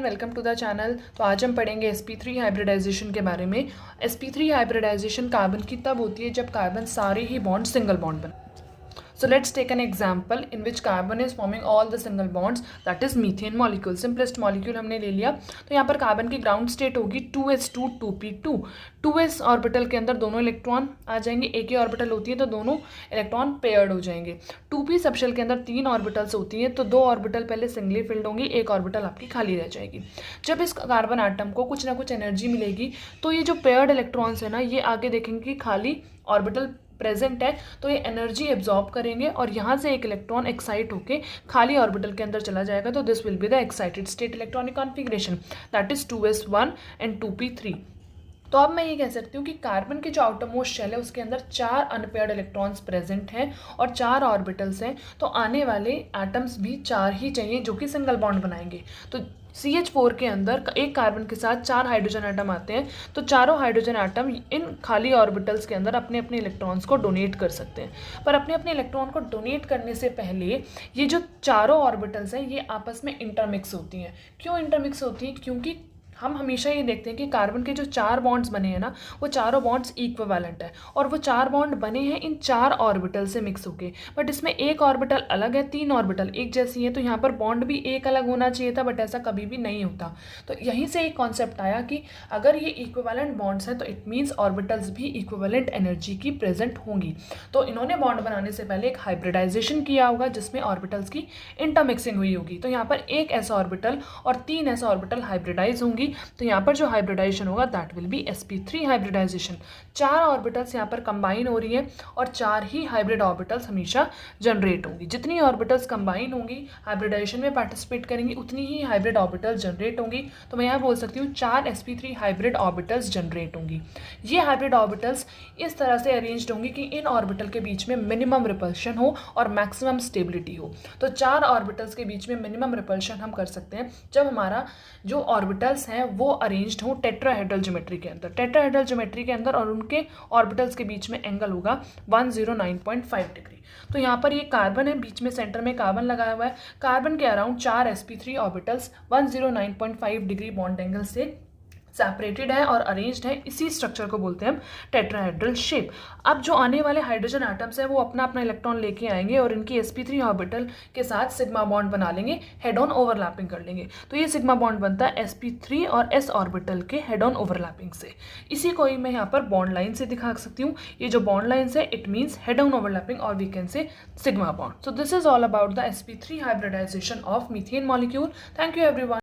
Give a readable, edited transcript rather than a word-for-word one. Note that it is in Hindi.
Welcome to the channel. तो आज हम पढ़ेंगे sp3 हाइब्रिडाइजेशन के बारे में। sp3 हाइब्रिडाइजेशन कार्बन की तब होती है जब कार्बन सारे ही बॉन्ड सिंगल बॉन्ड बने। So let's take an example in which carbon is forming all the single bonds, that is methane molecule. Simplest molecule हमने ले लिया। तो यहाँ पर कार्बन की ग्राउंड स्टेट होगी 2s2 2p2। 2s ऑर्बिटल के अंदर दोनों इलेक्ट्रॉन आ जाएंगे, एक ही ऑर्बिटल होती है तो दोनों इलेक्ट्रॉन पेयर्ड हो जाएंगे। 2p सबशेल के अंदर 3 ऑर्बिटल्स होती हैं तो 2 ऑर्बिटल पहले सिंगली फिल्ड होंगी, एक ऑर्बिटल आपकी खाली रह जाएगी। जब इस कार्बन आटम को कुछ ना कुछ एनर्जी मिलेगी तो ये जो पेयर्ड इलेक्ट्रॉन्स है ना, ये आगे देखेंगे कि खाली ऑर्बिटल प्रेजेंट है तो ये एनर्जी एब्जॉर्ब करेंगे और यहाँ से एक इलेक्ट्रॉन एक्साइट होके खाली ऑर्बिटल के अंदर चला जाएगा। तो this will be the excited state electronic configuration, that is 2s1 and 2p3। तो अब मैं ये कह सकती हूँ कि कार्बन के जो आउटर मोस्ट शेल है उसके अंदर 4 अनपेयर्ड इलेक्ट्रॉन्स प्रेजेंट हैं और 4 ऑर्बिटल्स हैं। तो आने वाले एटम्स भी 4 ही चाहिए जो कि सिंगल बॉन्ड बनाएंगे। तो CH4 के अंदर एक कार्बन के साथ 4 हाइड्रोजन आटम आते हैं तो चारों हाइड्रोजन आटम इन खाली ऑर्बिटल्स के अंदर अपने अपने इलेक्ट्रॉन्स को डोनेट कर सकते हैं। पर अपने अपने इलेक्ट्रॉन को डोनेट करने से पहले ये जो चारों ऑर्बिटल्स हैं ये आपस में इंटरमिक्स होती हैं। क्यों इंटरमिक्स होती हैं? क्योंकि हम हमेशा ये देखते हैं कि कार्बन के जो 4 बॉन्ड्स बने हैं ना, वो चारों बॉन्ड्स इक्विवेलेंट है और वो 4 बॉन्ड बने हैं इन 4 ऑर्बिटल से मिक्स होके। बट इसमें एक ऑर्बिटल अलग है, 3 ऑर्बिटल एक जैसी है, तो यहाँ पर बॉन्ड भी एक अलग होना चाहिए था, बट ऐसा कभी भी नहीं होता। तो यहीं से एक कॉन्सेप्ट आया कि अगर ये इक्विवेलेंट बॉन्ड्स हैं तो इट मीन्स ऑर्बिटल्स भी इक्विवेलेंट एनर्जी की प्रेजेंट होंगी। तो इन्होंने बॉन्ड बनाने से पहले एक हाइब्रिडाइजेशन किया होगा जिसमें ऑर्बिटल्स की इंटरमिक्सिंग हुई होगी। तो यहाँ पर एक ऐसा ऑर्बिटल और 3 ऐसा ऑर्बिटल हाइब्रिडाइज होंगी। तो यहाँ पर जो हाइब्रिडाइजेशन होगा that will be sp3 hybridisation. 4 orbitals यहाँ पर कंबाइन हो रही हैं और 4 ही हाइब्रिड ऑर्बिटल्स हमेशा जनरेट होंगी। जितनी ऑर्बिटल्स कंबाइन होंगी हाइब्रिडाइजेशन में पार्टिसिपेट करेंगी उतनी ही हाइब्रिड ऑर्बिटल्स जनरेट होंगी। तो मैं यहाँ बोल सकती हूँ 4 sp3 हाइब्रिड ऑर्बिटल्स जनरेट होंगी। ये हाइब्रिड ऑर्बिटल्स इस तरह से अरेंज्ड होंगी कि इन ऑर्बिटल के बीच में मिनिमम रिपल्शन हो और मैक्सिमम स्टेबिलिटी हो। तो 4 ऑर्बिटल्स के बीच में मिनिमम रिपल्शन हम कर सकते हैं जब हमारा जो ऑर्बिटल्स हैं वो अरेंज्ड हो टेट्राहेड्रल ज्योमेट्री के अंदर। टेट्राहेड्रल ज्योमेट्री के अंदर और उनके ऑर्बिटल्स के बीच में एंगल होगा 109.5 डिग्री। तो यहाँ पर ये कार्बन है, बीच में सेंटर में कार्बन लगाया हुआ है। कार्बन के around 4 sp3 orbitals 109.5 degree bond angle से सेपरेटेड है और अरेंज्ड है। इसी स्ट्रक्चर को बोलते हैं हम टेट्राहेड्रल शेप। अब जो आने वाले हाइड्रोजन एटम्स हैं वो अपना अपना इलेक्ट्रॉन लेके आएंगे और इनकी sp3 ऑर्बिटल के साथ सिग्मा बॉन्ड बना लेंगे, हेड ऑन ओवरलैपिंग कर लेंगे। तो ये सिग्मा बॉन्ड बनता है sp3 और s ऑर्बिटल के हेड ऑन ओवरलैपिंग से। इसी को ही मैं यहाँ पर बॉन्ड लाइन से दिखा सकती हूँ। ये जो बॉन्ड लाइन्स है it means head on overlapping और we can say sigma bond. So this is all about the sp3 hybridisation of methane molecule. Thank you everyone.